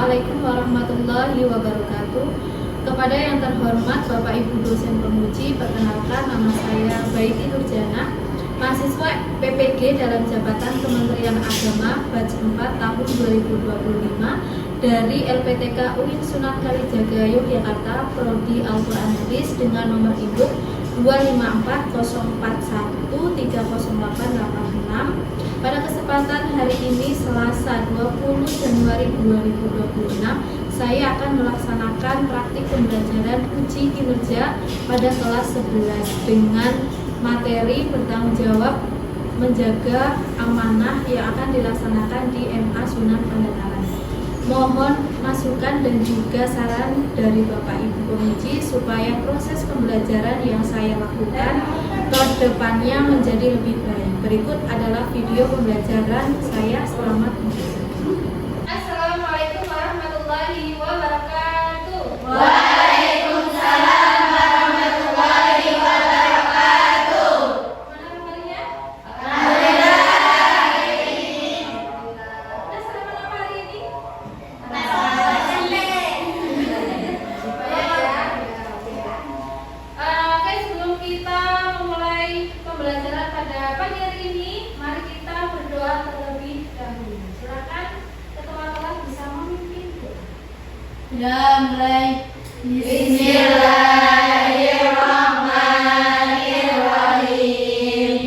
Assalamualaikum warahmatullahi wabarakatuh. Kepada yang terhormat Bapak Ibu dosen pemuji, perkenalkan nama saya Baiti Nurjana, mahasiswa PPG dalam jabatan Kementerian Agama batch 4 tahun 2025 dari LPTK UIN Sunan Kalijaga Yogyakarta, Prodi Al-Quran Hadis dengan nomor induk 25404130886. Pada kesempatan hari ini Selasa 20 Januari 2026, saya akan melaksanakan praktik pembelajaran uji kinerja pada kelas 11 dengan materi bertanggung jawab menjaga amanah yang akan dilaksanakan di MA Sunan Pandataran. Mohon masukan dan juga saran dari Bapak Ibu pemuji supaya proses pembelajaran yang saya lakukan ke depannya menjadi lebih baik. Berikut adalah video pembelajaran saya. Selamat menonton. Assalamualaikum warahmatullahi wabarakatuh. Waalaikumsalam warahmatullahi wabarakatuh. Mana kabarnya? Alhamdulillah hari ini. Udah sarapan apa hari ini? Oke, sebelum kita memulai pembelajaran pada pagi hari ini, mari kita berdoa terlebih dahulu. Silakan ketua kelas bisa memimpin doa. Sudah mulai. Bismillahirrahmanirrahim.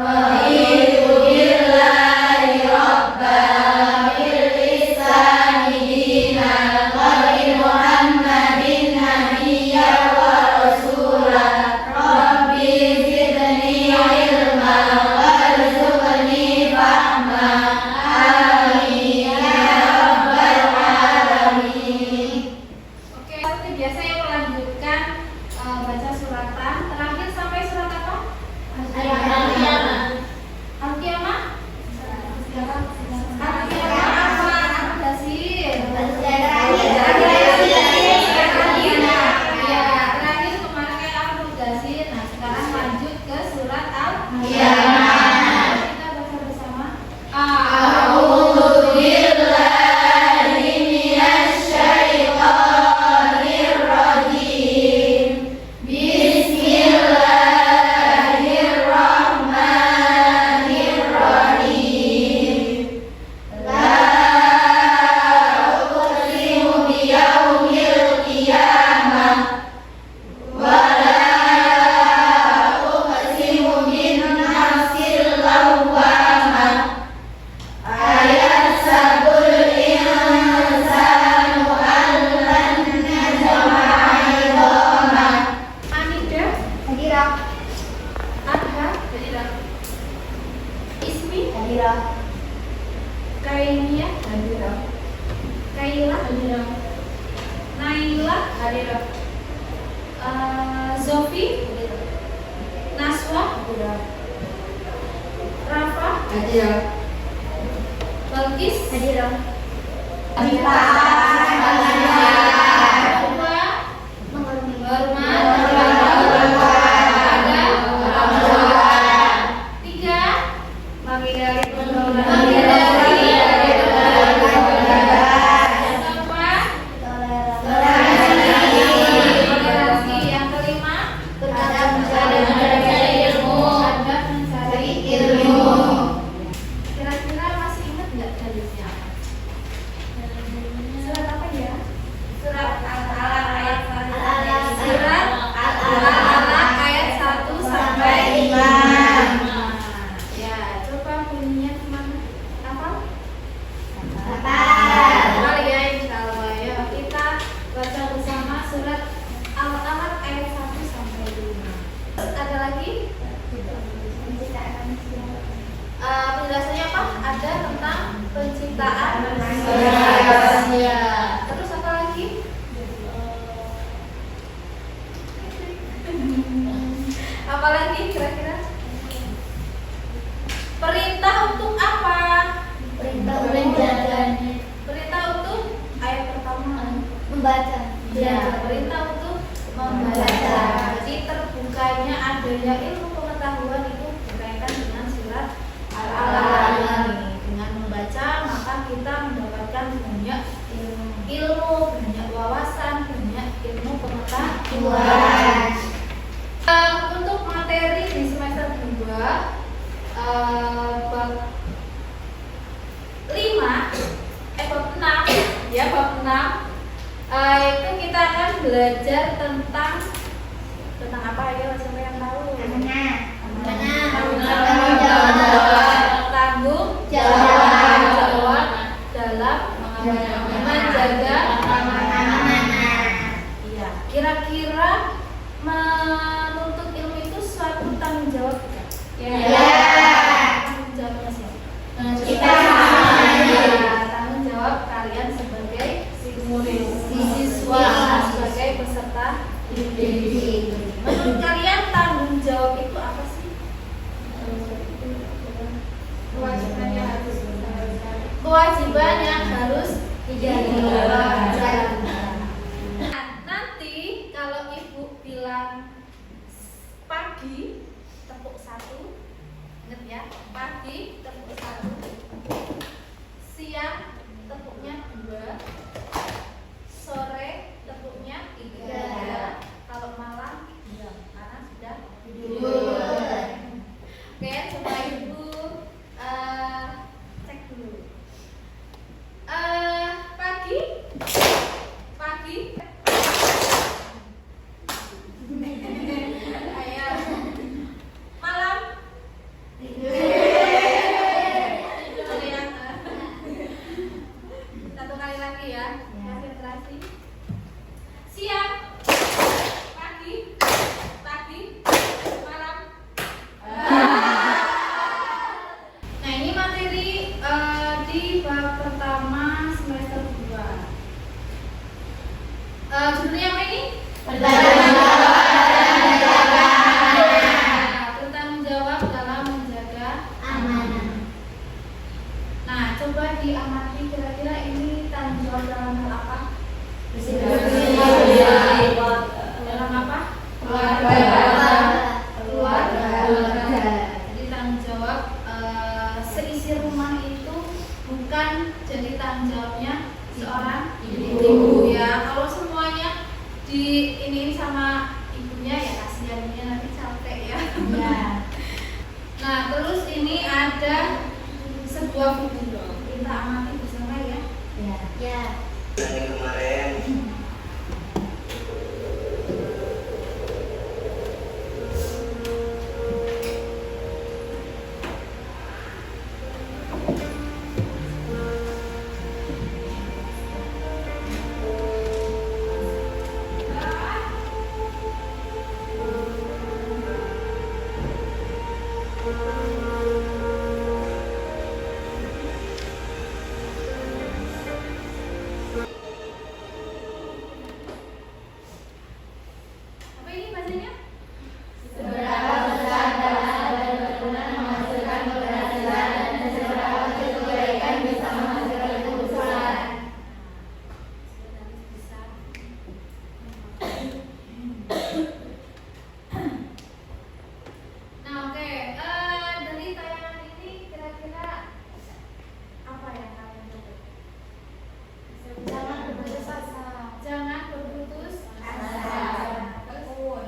Raditu billahi rabban bil isani dinan wa bi Muhammadin nabiyyan wa rasulan. Rabbi zidni ilman warzuqni fahman. Amin ya rabbal alamin. Oke, seperti biasa yang melanjutkan baca suratan terakhir sampai surat apa? Al-Qiyamah. Al-Qiyamah? Al-Qiyamah apa? Al-Dasir. Ya, terakhir kemarin kayak Al-Dasir. Nah, sekarang lanjut ke surat Al-Qiyamah. Kita baca bersama. A'udzu billahi minasy syaithanir rajim. Bismillahirrahmanirrahim. La uqsimu biyaumil qiyamah wa la uqsimu bin nafsil lawwamah. Ayat sabul insanu allan najma'a idhamah. Anida, Hadirah, Adha, Ismi, hadirah, Kainia, hadirah, Kaila, hadirah, Naila, hadirah, Zofi, Naswa, hadirah, Rafa, hadirah, Balkis, hadirah, Dua, Tiga, toleransi. Yang kelima, adab mencari ilmu. Kira-kira masih ingat nggak dalilnya apa? Surat apa ya? Surat Al-Alaq ayat 1 sampai 5. Ya, coba bunyinya gimana? Hafal? Hafal ya, insyaallah ya. Kita baca bersama surat Al-Alaq ayat 1 sampai 5. Ada lagi? Penjelasannya apa? Ada tentang penciptaan manusia. Terus apa lagi? Apa lagi kira-kira? Perintah untuk apa? Perintah menjaga, Perintah untuk ayat pertama. membaca, Ya, perintah untuk membaca. Jadi terbukanya adanya ilmu pengetahuan itu berkaitan dengan surat Al-Alaq ini. Dengan membaca maka kita mendapatkan banyak ribuan. Untuk materi di semester 2 bab 5 bab 6 ya, bab 6 itu kita akan belajar tentang apa ya, siapa yang tahu? Tanggung jawab dalam menjaga iya. Kira-kira menuntut ilmu itu suatu tanggung jawab tidak? Ya. Tanggung jawabnya siapa? Kita Tanggung jawab kalian sebagai siswa, sebagai peserta didik. Menurut kalian tanggung jawab itu apa sih? Kewajiban yang harus dijalankan. Nah, nanti kalau ibu bilang pagi tepuk 1, ingat ya, pagi tepuk 1, siang tepuknya 2, sore tepuknya 3, kalau malam karena sudah tidur. Oke, coba ibu cek dulu. Pagi ayo, malam satu kali lagi ya, konsentrasi. Siang, pagi, malam. Nah, ini materi di bab pertama semester 2. Judulnya apa ini? Bertanggung jawab dalam menjaga amanah. Nah, coba diamati kira-kira ini tanggung jawab dalam hal apa? Dalam apa? Keluarga. Jadi tanggung jawab seisi rumah itu bukan jadi tanggung jawabnya seorang ibu ya. Kalau semuanya di ini sama ibunya ya kasihan, ibunya nanti capek ya. Nah, terus ini ada sebuah video, kita amati bersama ya. Ya. Yang kemarin Apa ini bahasanya? Seberapa besar dalam dan berguna menghasilkan keberhasilan dan seberapa kecil kebaikan bisa menghasilkan kebesaran. Nah, oke. Dari tayangan ini kira-kira apa yang kalian dapat? Jangan berputus asa. Jangan berputus asa. Tekun.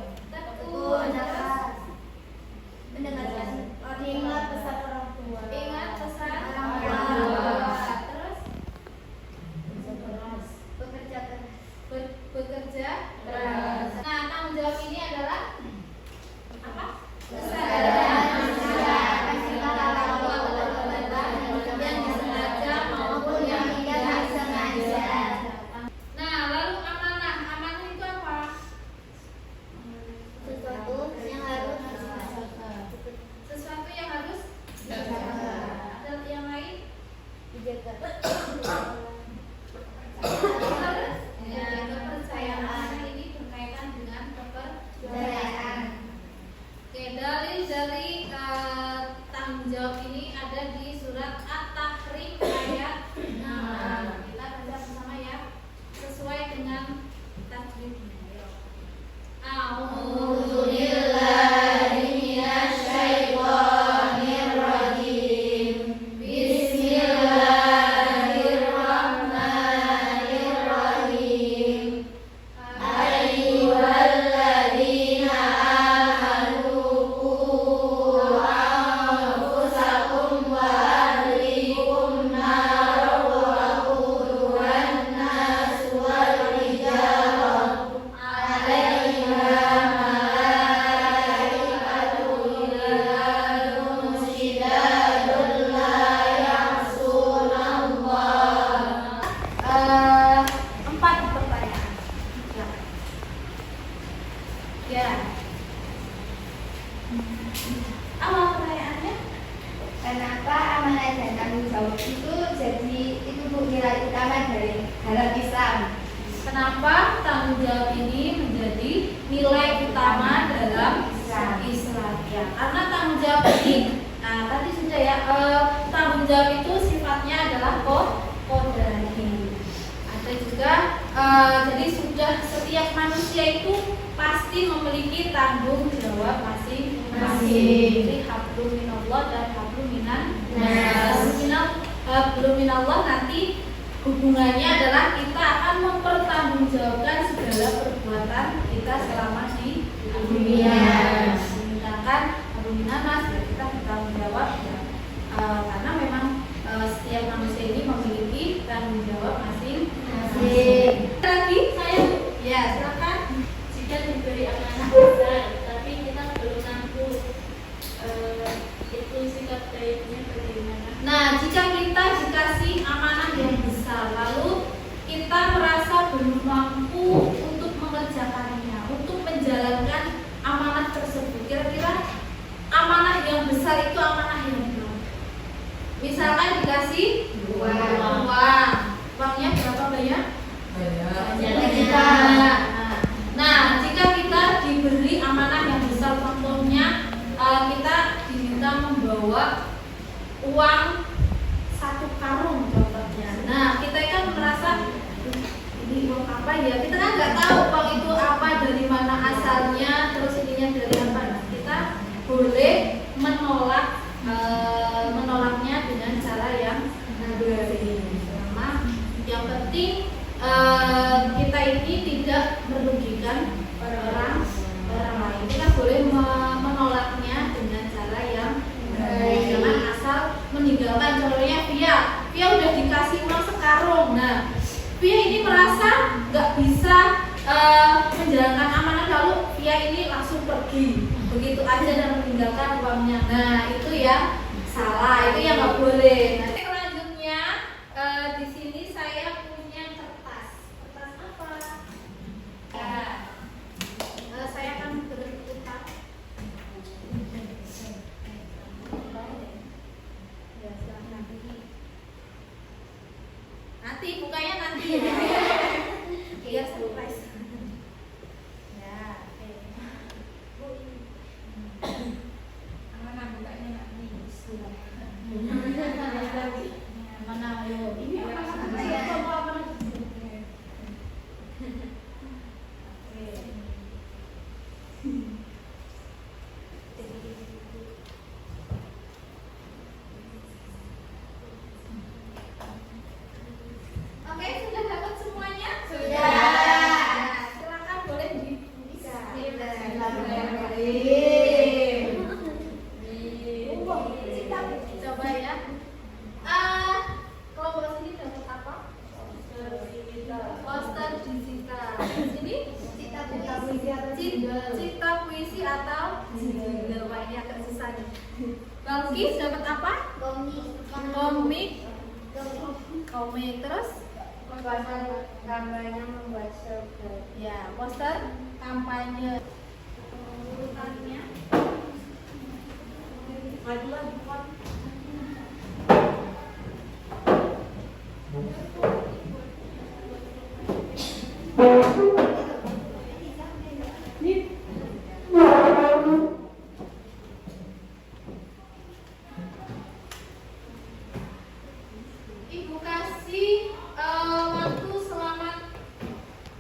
Mendengarkan. Ingat pesan orang tua. Ingat pesan Orang orang tua. tua. Terus Bekerja keras. bekerja keras. Nah, tanggung jawab ini adalah apa? Kesadaran manusia. Kasihlah orang tua yang disengaja maupun yang tidak disengaja. Nah, lalu amanah. Amanah itu apa? Sesuatu yang harus Sesuatu yang harus dijaga. ada yang lain? Dijaga. Ya, kepercayaan ini berkaitan dengan kepercayaan. Oke, dalil dari tanggung jawab ini ada di surat At-Tahrim ayat 6. Kita baca bersama ya, sesuai dengan tajwidnya. A'udzu billahi minasyaitonir rajim. Bismillahirrahmanirrahim. Ayyuhal Awal pertanyaannya, Kenapa amanah dan tanggung jawab itu jadi itu Bu nilai utama dalam Islam? kenapa tanggung jawab ini menjadi nilai utama dalam Islam? Ya, karena tanggung jawab ini, nah tadi sudah ya, tanggung jawab itu sifatnya adalah qadari. Ada juga, jadi sudah setiap manusia itu pasti memiliki tanggung jawab masing-masing. Jadi hablum minallah dan hablum minan nas. Hablum minallah nanti hubungannya adalah kita akan mempertanggungjawabkan segala perbuatan kita selama di dunia. Sedangkan hablum minan nas ya kita bertanggung jawab ya, karena memang setiap manusia ini memiliki tanggung jawab masing-masing. Lagi saya, ya silakan. Jika diberi amanah besar, tapi kita belum mampu, itu sikap baiknya bagaimana? Nah, jika kita dikasih amanah yang besar, lalu kita merasa belum mampu untuk mengerjakannya, untuk menjalankan amanah tersebut, kira-kira amanah yang besar itu amanah yang berapa? Misalkan dikasih uang, uangnya berapa banyak? Banyak. Nah, jika kita diberi amanah yang besar, contohnya kita diminta membawa uang 1 karung contohnya. Nah, kita kan merasa ini uang apa ya? Kita kan nggak tahu uang itu apa, dari mana asalnya, terus ininya dari apa. Nah, kita boleh menolaknya dengan cara yang benar. Selama yang penting kita ini tidak merugikan orang lain. Kita boleh menolaknya dengan cara yang baik. Jangan asal meninggalkan. Contohnya Via udah dikasih uang sekarung. Nah, Via ini merasa nggak bisa menjalankan amanah, lalu Via ini langsung pergi begitu aja dan meninggalkan uangnya. Nah, itu ya salah, itu yang nggak boleh. Nanti selanjutnya di sini saya punya kertas apa? Ya, saya akan berputar. Ya, silakan. Nanti bukanya nanti ya. Biar surprise. Ya, oke. Bu, ini. Mana bukanya nanti? Mana ayo? Ini apa ya? Oke, sudah dapat semuanya? Sudah. Nah, silakan boleh dibuka. Coba ya. Kelompok sini dapat apa? Poster digital. Sini cita puisi atau jingle. Wah, ini agak susah nih. Balkis dapat apa? Komik. Terus kampanye membuat survei. ya, poster kampanye. Urutannya Ibu kasih waktu selama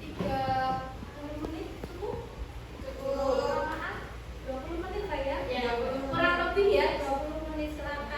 30 menit cukup? Kelamaan 20 menit lah ya? Kurang lebih ya 20 menit. Silakan.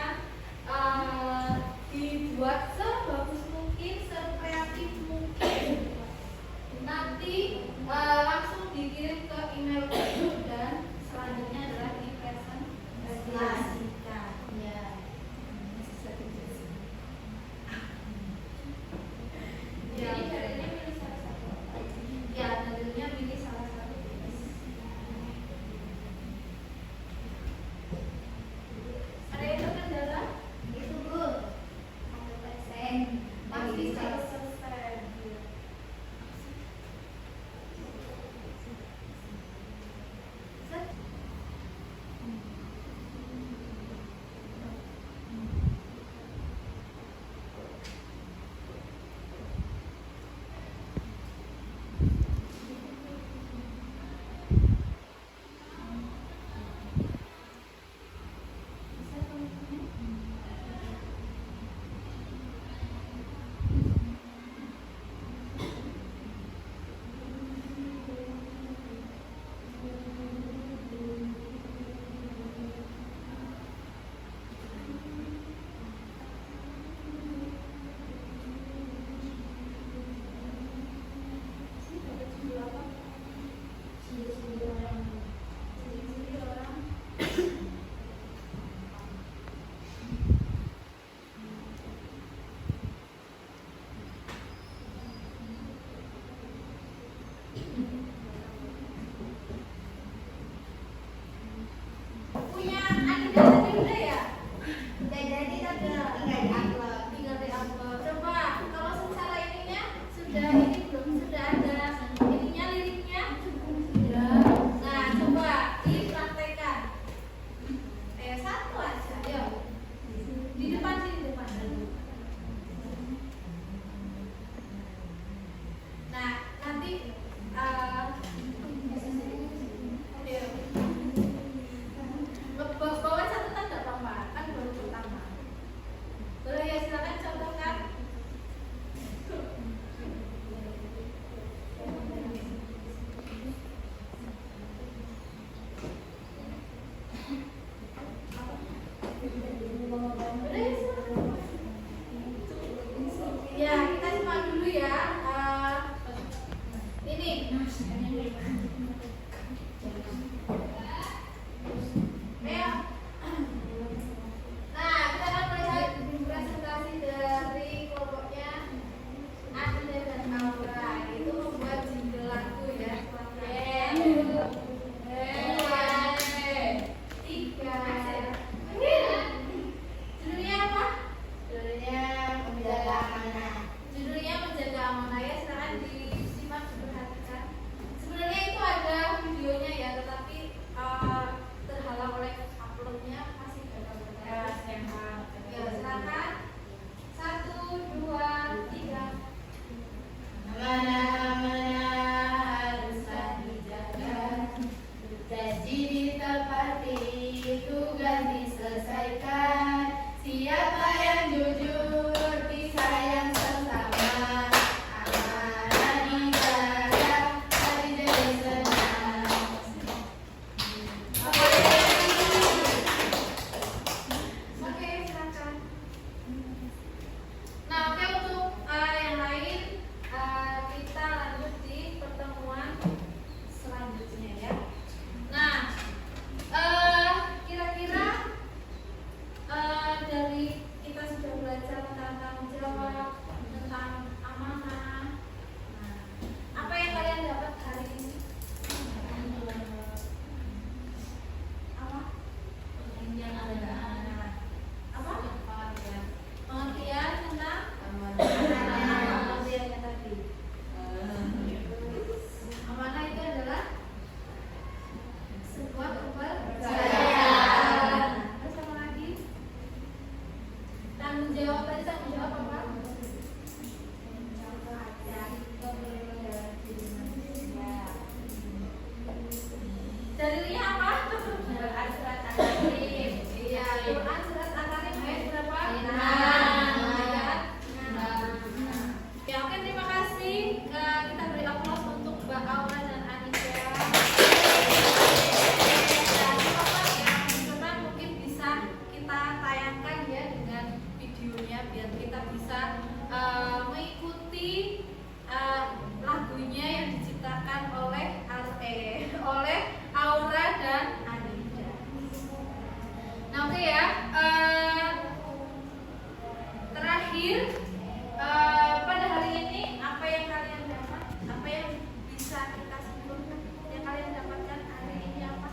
lagunya yang diciptakan oleh Aura dan Anida. Nah, oke ya. Terakhir, pada hari ini apa yang kalian dapat? Apa yang bisa kita simpulkan? Yang kalian dapatkan hari ini apa?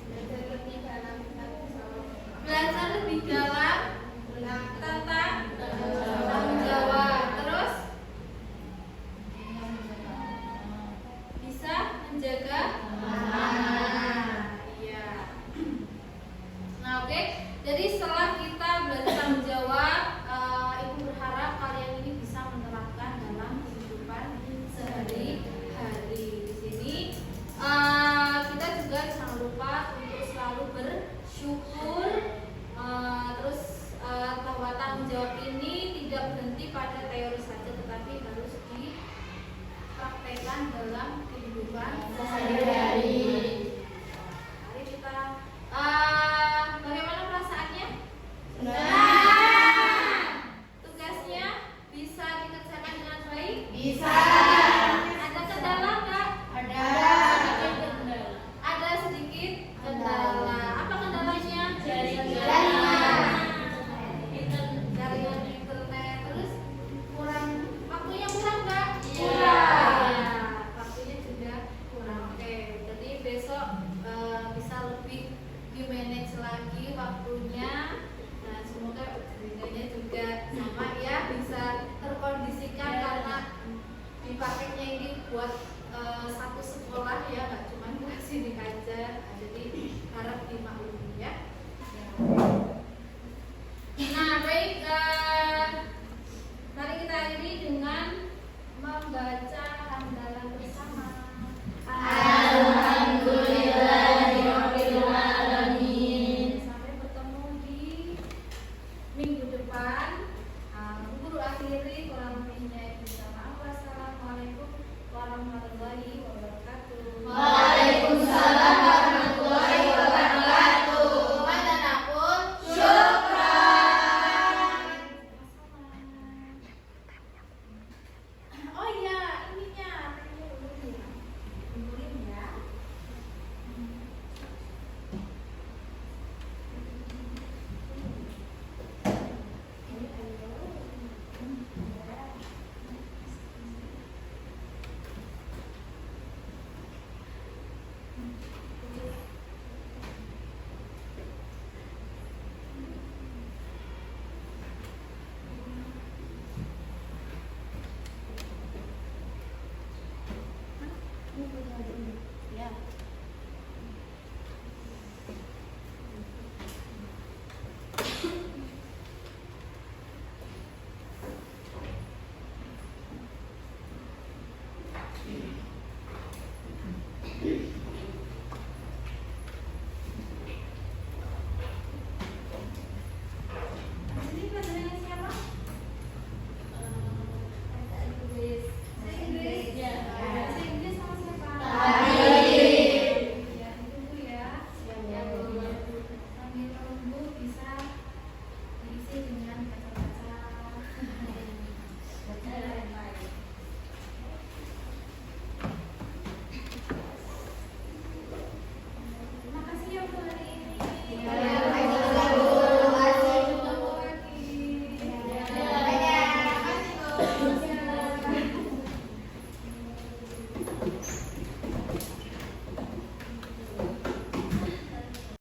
Belajar lebih dalam tentang Belajar lebih dalam tentang tanggung jawab. Terus bisa menjaga amanah. Iya. Nah, oke. Jadi setelah kita belajar tanggung jawab, Ibu berharap kalian ini bisa menerapkan dalam kehidupan sehari-hari. Di sini kita juga jangan lupa untuk selalu bersyukur. Terus bahwa tanggung jawab ini tidak berhenti pada teori saja, tetapi harus dipraktekkan dalam kehidupan sehari-hari. Mari kita bagaimana perasaannya? Senang. Tugasnya bisa dikerjakan dengan baik? Bisa. Ada kendala nggak? Ada. Ada sedikit kendala. Apa kendalanya? Jaringan internet. Terus waktunya kurang nggak? Kurang. Ya, waktunya juga kurang. Oke, jadi besok bisa lebih di manage lagi waktunya.